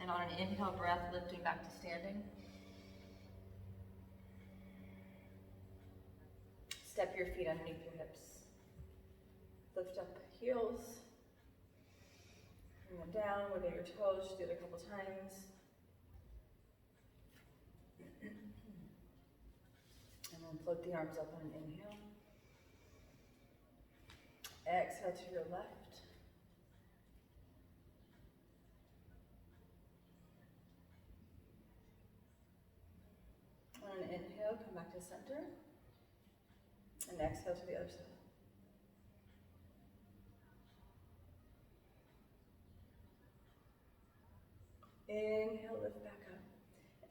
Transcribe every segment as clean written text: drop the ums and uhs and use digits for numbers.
And on an inhale breath, lifting back to standing. Step your feet underneath your hips. Lift up heels. Bring them down, wiggle your toes. Just do it a couple times. And then float the arms up on an inhale. Exhale to your left. On an inhale, come back to center. And exhale to the other side. Inhale, lift back up.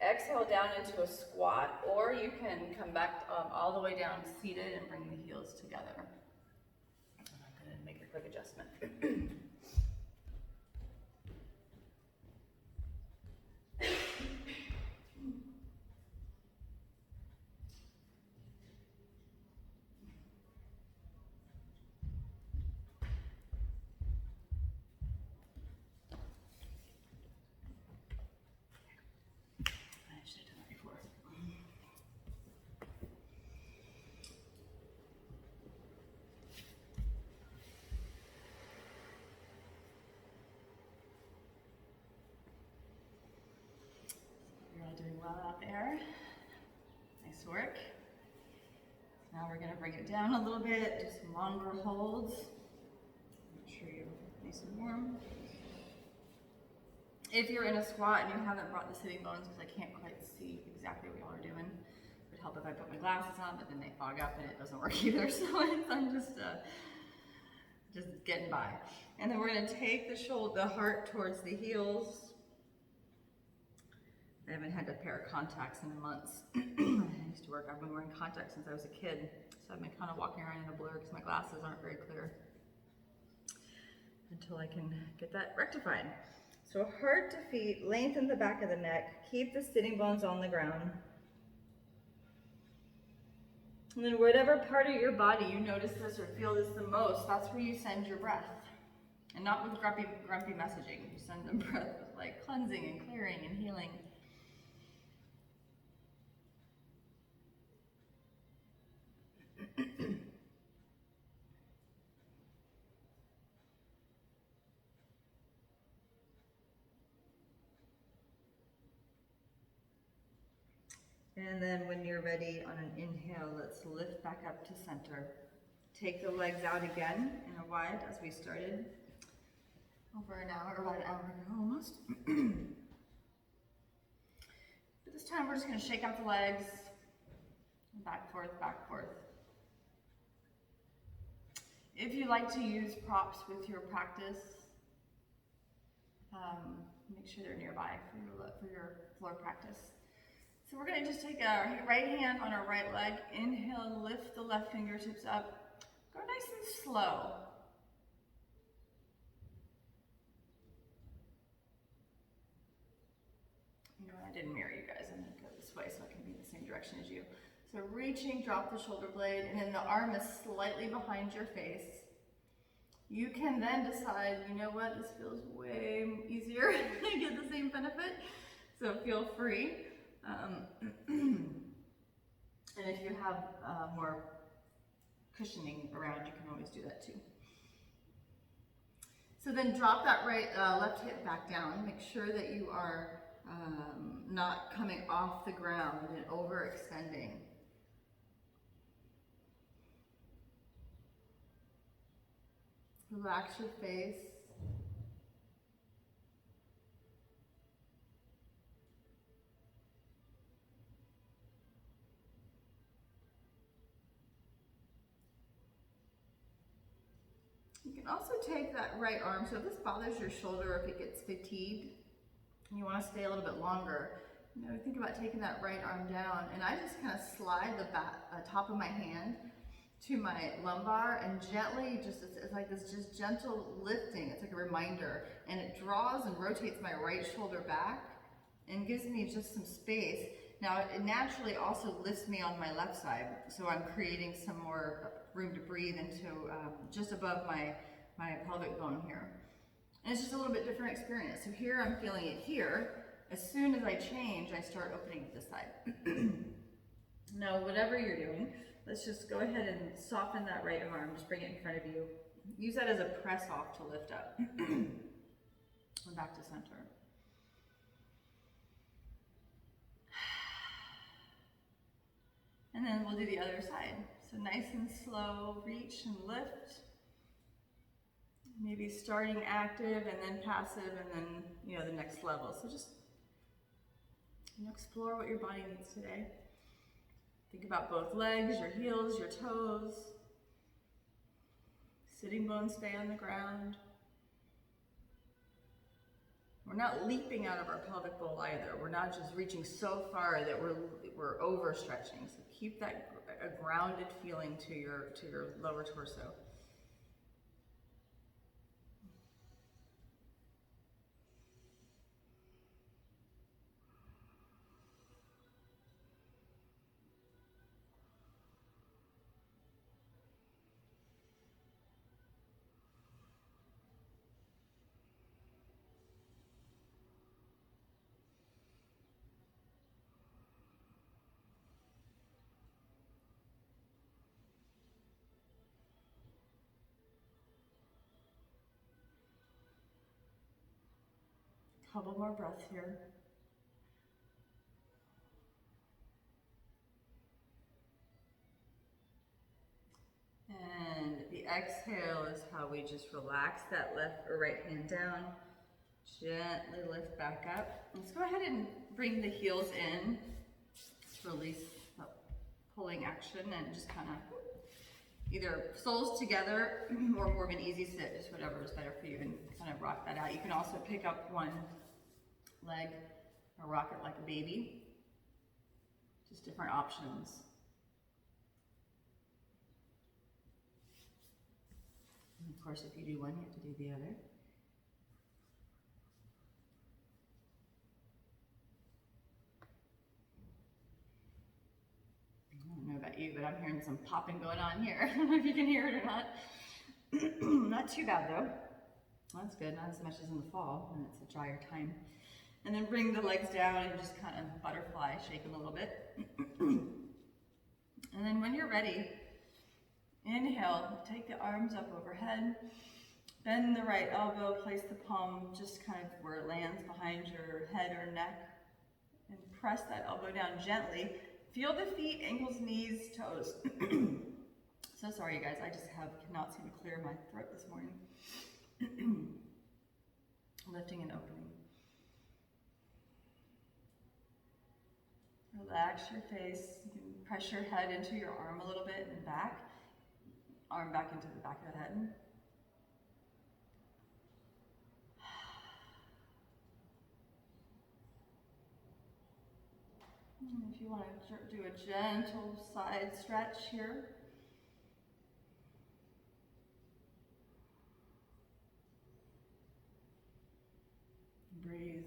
Exhale down into a squat, or you can come back all the way down seated and bring the heels together. I'm going to make a quick adjustment. Doing well out there. Nice work. Now we're going to bring it down a little bit, do some longer holds. Make sure you're nice and warm. If you're in a squat and you haven't brought the sitting bones, because I can't quite see exactly what y'all are doing, it would help if I put my glasses on, but then they fog up and it doesn't work either. So I'm just getting by. And then we're going to take the heart towards the heels. I haven't had a pair of contacts in months. I used to work, I've been wearing contacts since I was a kid. So I've been kind of walking around in a blur because my glasses aren't very clear. Until I can get that rectified. So heart to feet, lengthen the back of the neck, keep the sitting bones on the ground. And then whatever part of your body you notice this or feel this the most, that's where you send your breath. And not with grumpy messaging. You send the breath with like cleansing and clearing and healing. And then when you're ready on an inhale, let's lift back up to center. Take the legs out again in a wide as we started over an hour, about an hour ago almost. But this time we're just going to shake out the legs, back, forth, back, forth. If you like to use props with your practice, make sure they're nearby for your floor practice. So we're going to just take our right hand on our right leg, inhale, lift the left fingertips up, go nice and slow. You know what, I didn't mirror you guys, I'm going to go this way so I can be in the same direction as you. So reaching, drop the shoulder blade, and then the arm is slightly behind your face. You can then decide, you know what, this feels way easier to get the same benefit, so feel free. And if you have more cushioning around, you can always do that too. So then drop that left hip back down. Make sure that you are not coming off the ground and overextending. Relax your face. You can also take that right arm, so if this bothers your shoulder, if it gets fatigued, and you want to stay a little bit longer, you know, think about taking that right arm down, and I just kind of slide the top of my hand to my lumbar and gently, it's like this just gentle lifting. It's like a reminder, and it draws and rotates my right shoulder back and gives me just some space. Now it naturally also lifts me on my left side, so I'm creating some more room to breathe into just above my pelvic bone here. And it's just a little bit different experience. So here I'm feeling it here. As soon as I change, I start opening to this side. Now, whatever you're doing, let's just go ahead and soften that right arm. Just bring it in front of you. Use that as a press off to lift up. And back to center. And then we'll do the other side. So nice and slow, reach and lift. Maybe starting active and then passive and then, you know, the next level. So just, you know, explore what your body needs today. Think about both legs, your heels, your toes. Sitting bones stay on the ground. We're not leaping out of our pelvic bowl either. We're not just reaching so far that we're overstretching. So keep that a grounded feeling to your lower torso. Couple more breaths here. And the exhale is how we just relax that left or right hand down. Gently lift back up. Let's go ahead and bring the heels in. Let's release the pulling action and just kind of either soles together or more of an easy sit, just whatever is better for you, and kind of rock that out. You can also pick up one leg or rock it like a baby. Just different options. And of course, if you do one, you have to do the other. I don't know about you, but I'm hearing some popping going on here. I don't know if you can hear it or not. Not too bad though. That's good, not as much as in the fall when it's a drier time. And then bring the legs down and just kind of butterfly, shake them a little bit. And then when you're ready, inhale, take the arms up overhead, bend the right elbow, place the palm just kind of where it lands behind your head or neck, and press that elbow down gently. Feel the feet, ankles, knees, toes. So sorry, you guys, I just cannot seem to clear my throat this morning. Lifting and opening. Relax your face. You can press your head into your arm a little bit and back. Arm back into the back of the head. And if you want to do a gentle side stretch here. Breathe.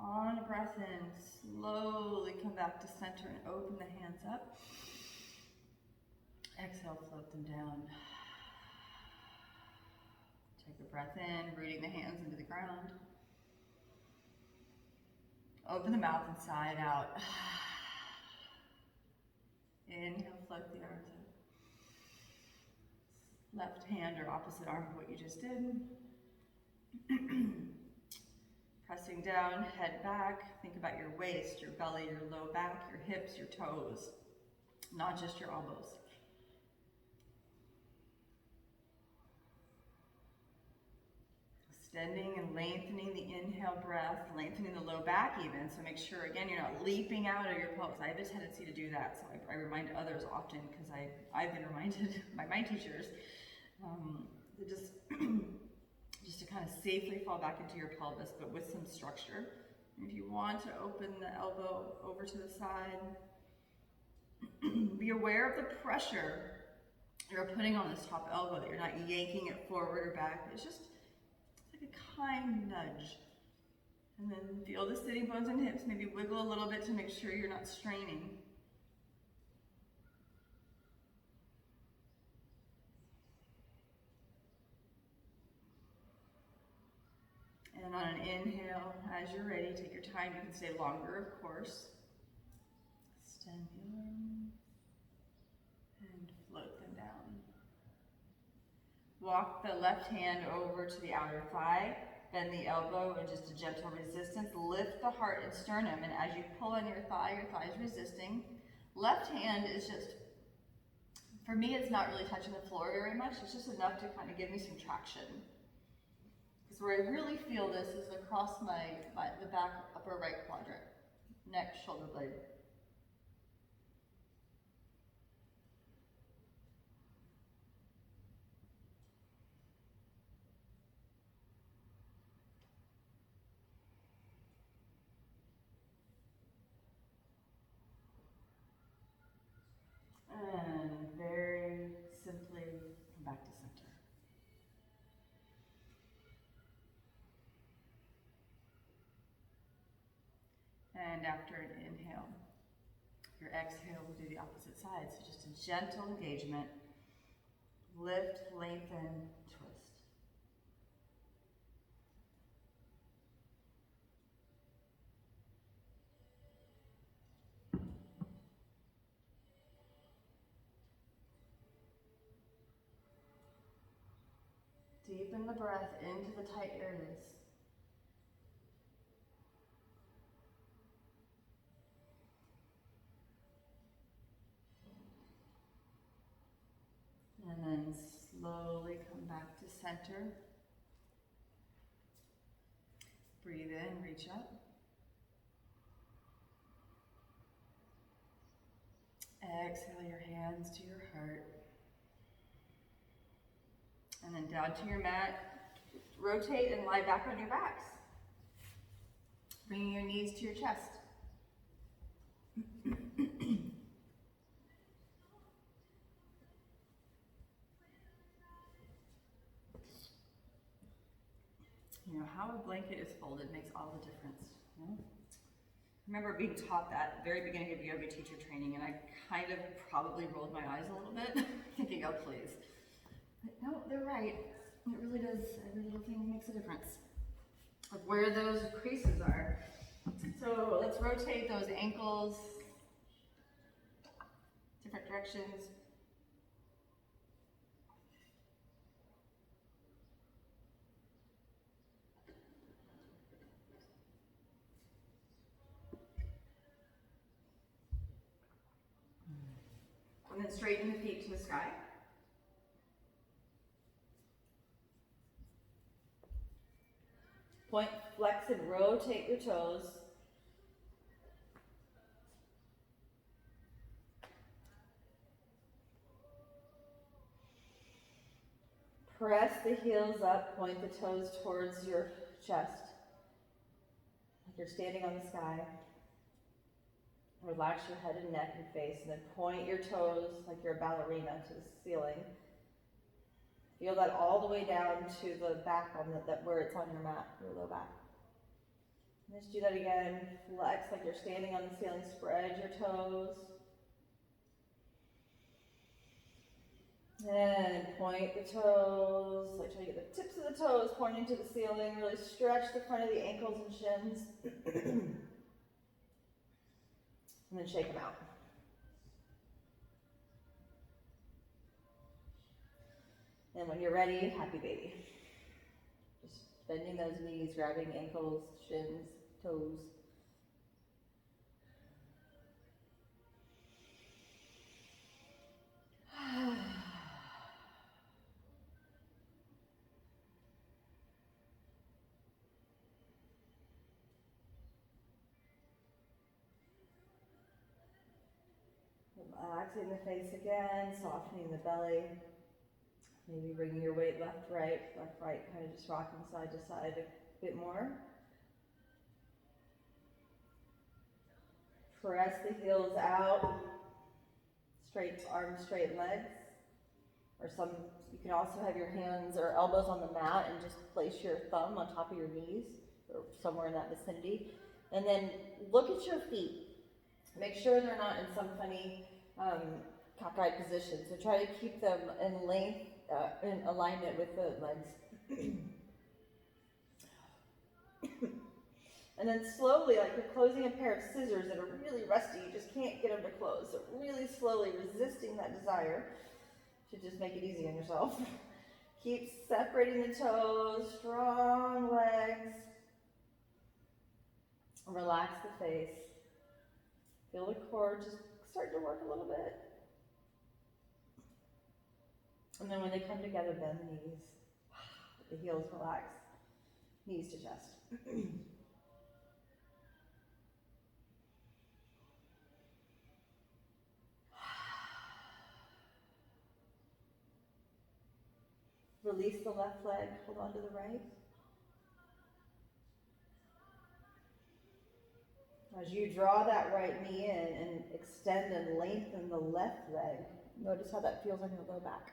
On a breath in, slowly come back to center and open the hands up. Exhale, float them down. Take a breath in, rooting the hands into the ground. Open the mouth and sigh it out. Inhale, float the arms up. Left hand or opposite arm of what you just did. Pressing down, head back. Think about your waist, your belly, your low back, your hips, your toes, not just your elbows. Extending and lengthening the inhale breath, lengthening the low back even. So make sure, again, you're not leaping out of your pelvis. I have a tendency to do that, so I remind others often because I've been reminded by my teachers to just to kind of safely fall back into your pelvis, but with some structure. And if you want to open the elbow over to the side, be aware of the pressure you're putting on this top elbow, that you're not yanking it forward or back. It's like a kind nudge. And then feel the sitting bones and hips, maybe wiggle a little bit to make sure you're not straining. And on an inhale, as you're ready, take your time. You can stay longer, of course. Extend the arms and float them down. Walk the left hand over to the outer thigh. Bend the elbow in just a gentle resistance. Lift the heart and sternum, and as you pull on your thigh is resisting. Left hand is just, for me, it's not really touching the floor very much. It's just enough to kind of give me some traction. Because where I really feel this is across the back upper right quadrant, neck, shoulder blade. And very simply come back to center. And after an inhale, your exhale will do the opposite side. So just a gentle engagement. Lift, lengthen, twist. Deepen the breath into the tight areas. And then slowly come back to center. Breathe in, reach up. Exhale your hands to your heart. And then down to your mat. Rotate and lie back on your backs. Bringing your knees to your chest. You know, how a blanket is folded makes all the difference. You know? I remember being taught that at the very beginning of yoga teacher training, and I kind of probably rolled my eyes a little bit, thinking, oh, please. But no, they're right. It really does. Every little thing makes a difference of where those creases are. So let's rotate those ankles, different directions. And then straighten the feet to the sky. Point, flex, and rotate your toes. Press the heels up, point the toes towards your chest. Like you're standing on the sky. Relax your head and neck and face, and then point your toes like you're a ballerina to the ceiling. Feel that all the way down to the back on where it's on your mat, your low back. Let's do that again. Flex like you're standing on the ceiling. Spread your toes. And point the toes. Like try to get the tips of the toes pointing to the ceiling. Really stretch the front of the ankles and shins. And then shake them out. And when you're ready, happy baby. Just bending those knees, grabbing ankles, shins, toes. Relaxing the face again, softening the belly. Maybe bringing your weight left, right, kind of just rocking side to side a bit more. Press the heels out, straight arms, straight legs. Or you can also have your hands or elbows on the mat and just place your thumb on top of your knees or somewhere in that vicinity. And then look at your feet. Make sure they're not in some funny cockeyed position. So try to keep them in length, in alignment with the legs. And then slowly, like you're closing a pair of scissors that are really rusty, you just can't get them to close. So really slowly resisting that desire to just make it easy on yourself. Keep separating the toes, strong legs. Relax the face. Feel the core just start to work a little bit. And then when they come together, bend the knees. The heels relax. Knees to chest. Release the left leg, hold on to the right. As you draw that right knee in and extend and lengthen the left leg, notice how that feels on your low back.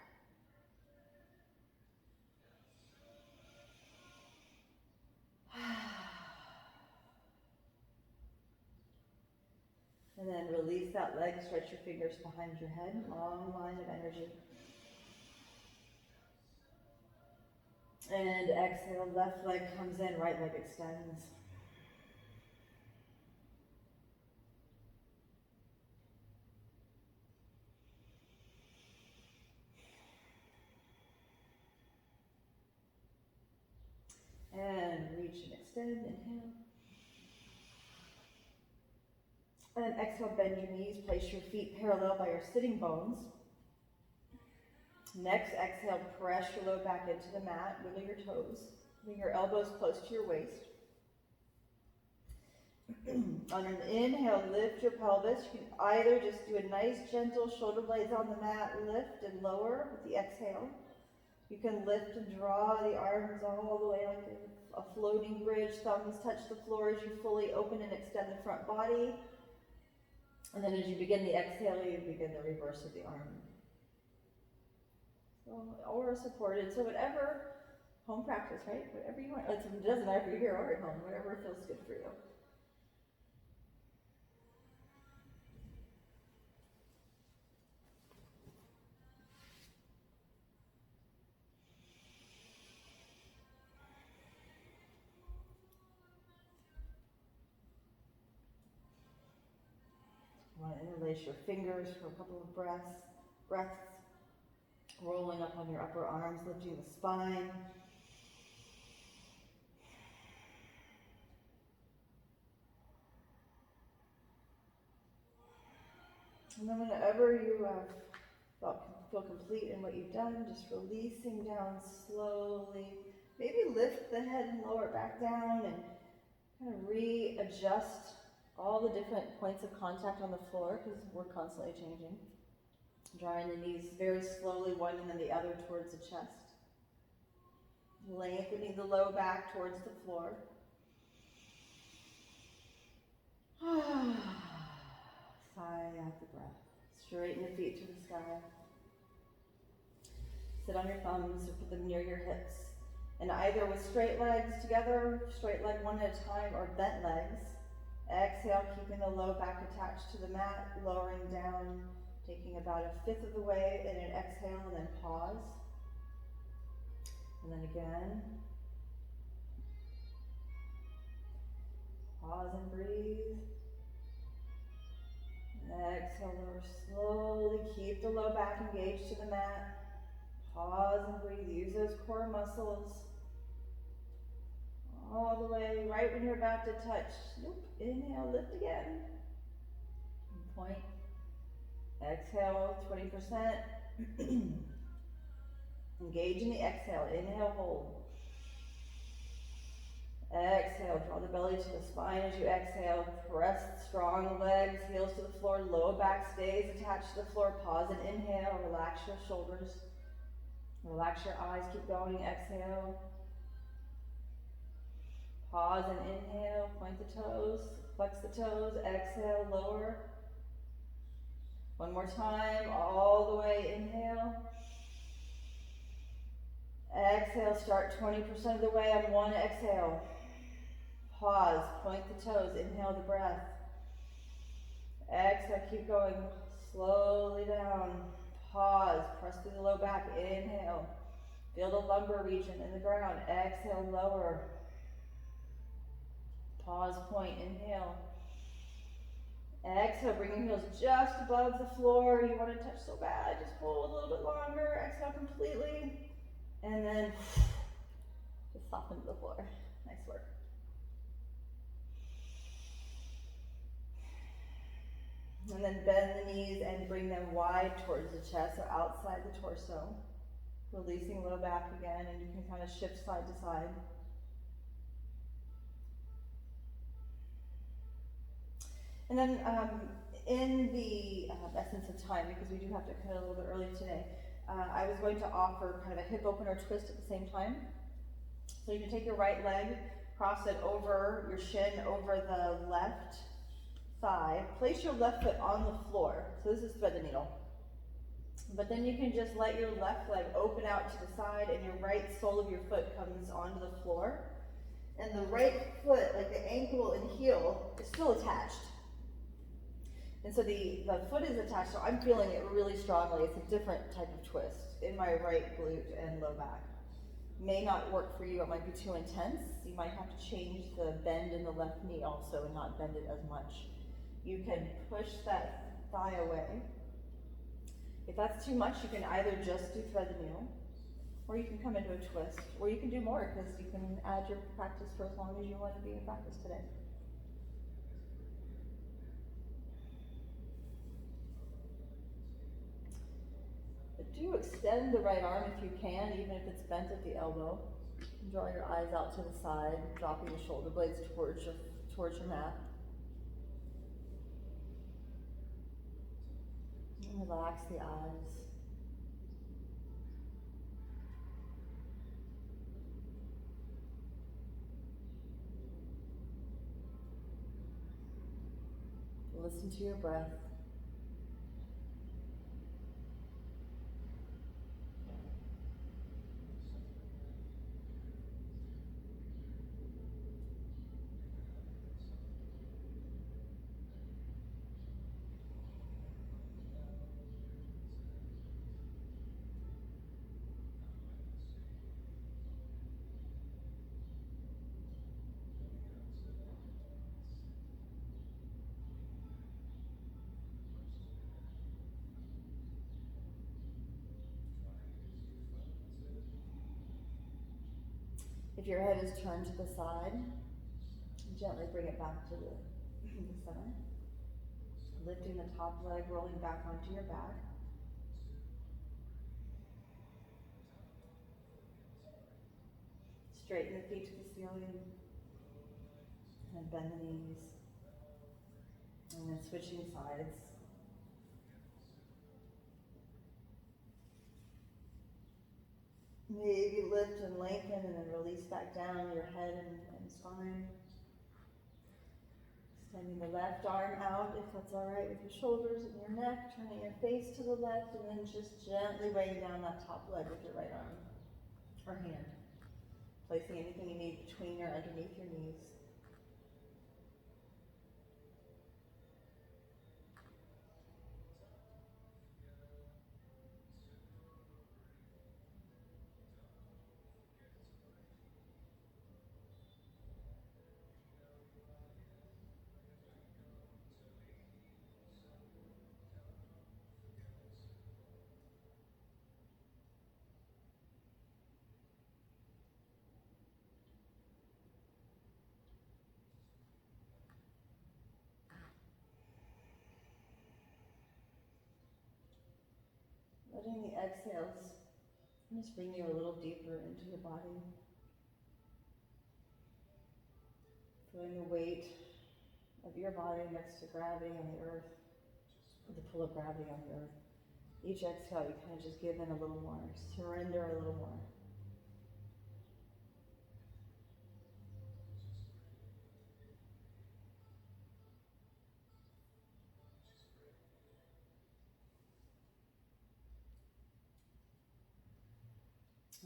And then release that leg, stretch your fingers behind your head, long line of energy. And exhale, left leg comes in, right leg extends. And reach and extend, inhale. And exhale, bend your knees, place your feet parallel by your sitting bones. Next, exhale, press your low back into the mat, wiggle your toes, bring your elbows close to your waist. On an inhale, lift your pelvis. You can either just do a nice gentle shoulder blades on the mat, lift and lower with the exhale. You can lift and draw the arms all the way like a floating bridge. Thumbs touch the floor as you fully open and extend the front body. And then as you begin the exhale, you begin the reverse of the arm. So, or supported. So whatever, home practice, right? Whatever you want. It doesn't matter if you're here or at home, whatever feels good for you. You want to interlace your fingers for a couple of breaths, rolling up on your upper arms, lifting the spine. And then whenever you feel complete in what you've done, just releasing down slowly. Maybe lift the head and lower it back down and kind of readjust all the different points of contact on the floor because we're constantly changing. Drawing the knees very slowly, one and then the other towards the chest. Lengthening the low back towards the floor. Sigh out the breath. Straighten the feet to the sky. Sit on your thumbs or put them near your hips. And either with straight legs together, straight leg one at a time, or bent legs. Exhale, keeping the low back attached to the mat, lowering down, taking about a fifth of the way in an exhale, and then pause. And then again. Pause and breathe. Exhale, lower slowly. Keep the low back engaged to the mat. Pause and breathe. Use those core muscles. All the way, right when you're about to touch. Nope. Inhale, lift again. Point. Exhale, 20%. Engage in the exhale. Inhale, hold. Exhale, draw the belly to the spine as you exhale. Press strong legs, heels to the floor, low back stays attached to the floor. Pause and inhale, relax your shoulders. Relax your eyes, keep going, exhale. Pause and inhale, point the toes, flex the toes, exhale, lower. One more time, all the way, inhale. Exhale, start 20% of the way on one exhale. Pause, point the toes, inhale the breath. Exhale, keep going slowly down. Pause, press through the low back, inhale. Feel the lumbar region in the ground, exhale, lower. Pause point, inhale. Exhale, bring your heels just above the floor. You want to touch so bad, just hold a little bit longer. Exhale completely. And then just soften to the floor. Nice work. And then bend the knees and bring them wide towards the chest, so outside the torso. Releasing low back again, and you can kind of shift side to side. And then in the essence of time, because we do have to cut a little bit early today, I was going to offer kind of a hip opener twist at the same time. So you can take your right leg, cross it over your shin, over the left thigh. Place your left foot on the floor. So this is thread the needle. But then you can just let your left leg open out to the side, and your right sole of your foot comes onto the floor. And the right foot, like the ankle and heel, is still attached. And so the foot is attached, so I'm feeling it really strongly. It's a different type of twist in my right glute and low back. May not work for you, it might be too intense. You might have to change the bend in the left knee also and not bend it as much. You can push that thigh away. If that's too much, you can either just do thread the needle, or you can come into a twist, or you can do more, because you can add your practice for as long as you want to be in practice today. But do extend the right arm if you can, even if it's bent at the elbow. Draw your eyes out to the side, dropping the shoulder blades towards your mat. And relax the eyes. Listen to your breath. If your head is turned to the side, gently bring it back to the center. Lifting the top leg, rolling back onto your back. Straighten the feet to the ceiling. And bend the knees. And then switching sides. Maybe lift and lengthen and then release back down your head and spine. Extending the left arm out if that's all right with your shoulders and your neck. Turning your face to the left and then just gently weighing down that top leg with your right arm or hand. Placing anything you need between or underneath your knees. Letting the exhales just bring you a little deeper into your body. Feeling the weight of your body next to gravity on the earth, the pull of gravity on the earth. Each exhale, you kind of just give in a little more, surrender a little more.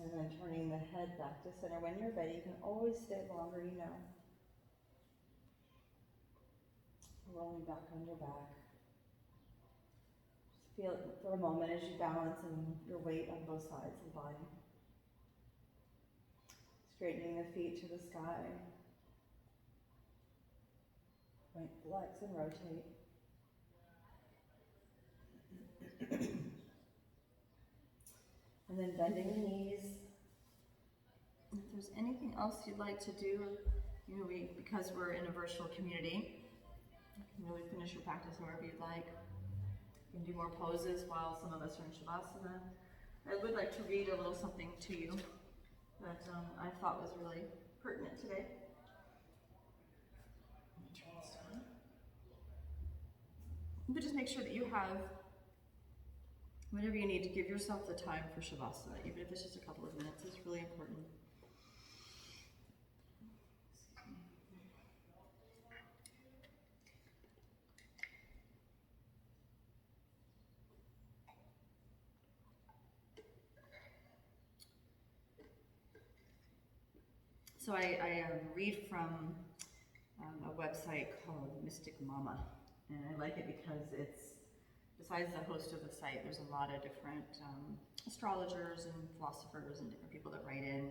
And then turning the head back to center. When you're ready, you can always stay longer, you know. Rolling back on your back. Just feel it for a moment as you balance and your weight on both sides of the body. Straightening the feet to the sky. Right, flex and rotate. And then bending the knees. If there's anything else you'd like to do, because we're in a virtual community, you can really finish your practice however you'd like. You can do more poses while some of us are in Shavasana. I would like to read a little something to you that I thought was really pertinent today. Let me turn this down. But just make sure that you have whatever you need to give yourself the time for Shavasana, even if it's just a couple of minutes. It's really important. So I read from a website called Mystic Mama, and I like it because it's, besides the host of the site, there's a lot of different astrologers and philosophers and different people that write in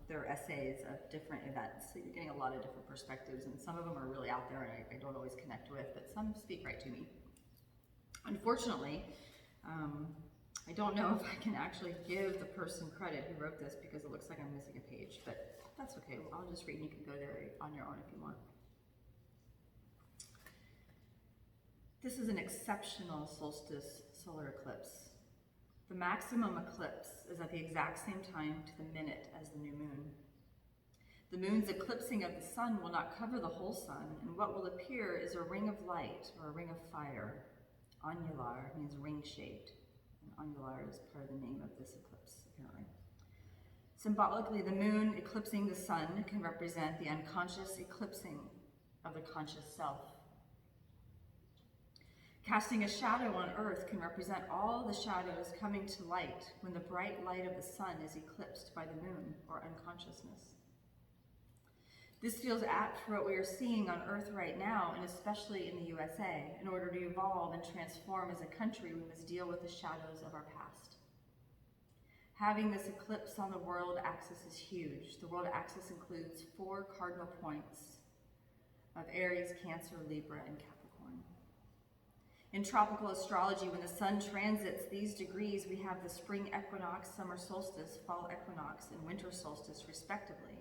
their essays of different events. So you're getting a lot of different perspectives, and some of them are really out there and I don't always connect with, but some speak right to me. Unfortunately, I don't know if I can actually give the person credit who wrote this because it looks like I'm missing a page, but that's okay. I'll just read and you can go there on your own if you want. This is an exceptional solstice solar eclipse. The maximum eclipse is at the exact same time to the minute as the new moon. The moon's eclipsing of the sun will not cover the whole sun, and what will appear is a ring of light or a ring of fire. Annular means ring-shaped, and annular is part of the name of this eclipse, apparently. Symbolically, the moon eclipsing the sun can represent the unconscious eclipsing of the conscious self. Casting a shadow on earth can represent all the shadows coming to light when the bright light of the sun is eclipsed by the moon, or unconsciousness. This feels apt for what we are seeing on earth right now, and especially in the USA. In order to evolve and transform as a country, we must deal with the shadows of our past. Having this eclipse on the world axis is huge. The world axis includes 4 cardinal points of Aries, Cancer, Libra, and Capricorn. In tropical astrology, when the sun transits these degrees, we have the spring equinox, summer solstice, fall equinox, and winter solstice, respectively,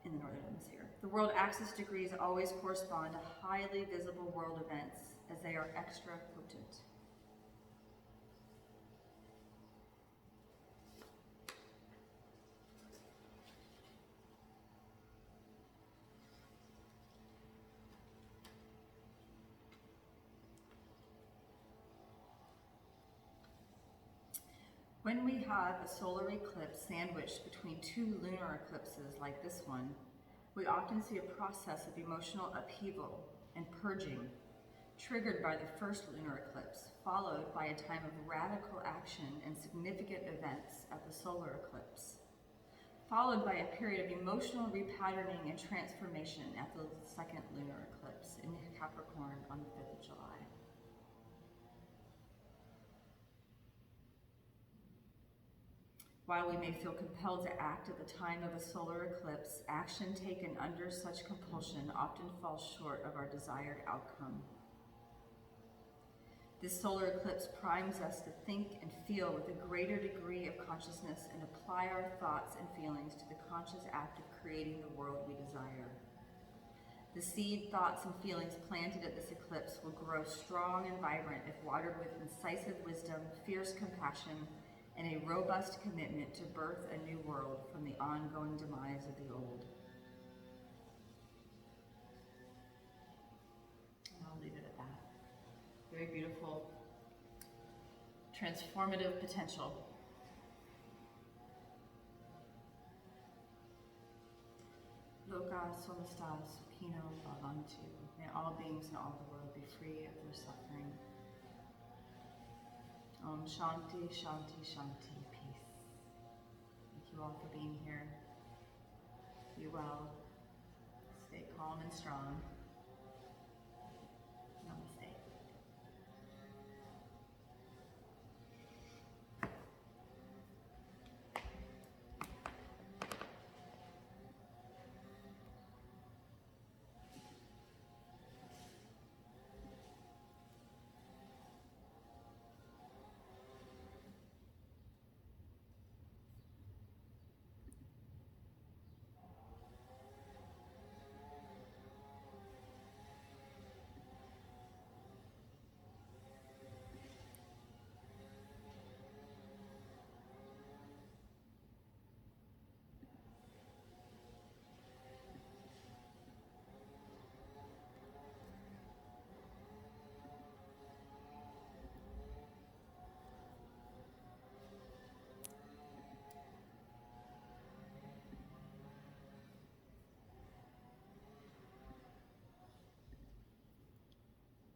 in the northern hemisphere. The world axis degrees always correspond to highly visible world events, as they are extra potent. When we have a solar eclipse sandwiched between 2 lunar eclipses like this one, we often see a process of emotional upheaval and purging, triggered by the first lunar eclipse, followed by a time of radical action and significant events at the solar eclipse, followed by a period of emotional repatterning and transformation at the second lunar eclipse in Capricorn on the 5th of July. While we may feel compelled to act at the time of a solar eclipse, action taken under such compulsion often falls short of our desired outcome. This solar eclipse primes us to think and feel with a greater degree of consciousness and apply our thoughts and feelings to the conscious act of creating the world we desire. The seed, thoughts, and feelings planted at this eclipse will grow strong and vibrant if watered with incisive wisdom, fierce compassion, and a robust commitment to birth a new world from the ongoing demise of the old. And I'll leave it at that. Very beautiful, transformative potential. Loka somesta sukhino bhavantu. May all beings in all the world be free of their suffering. Om Shanti, Shanti, Shanti, peace. Thank you all for being here. Be well. Stay calm and strong.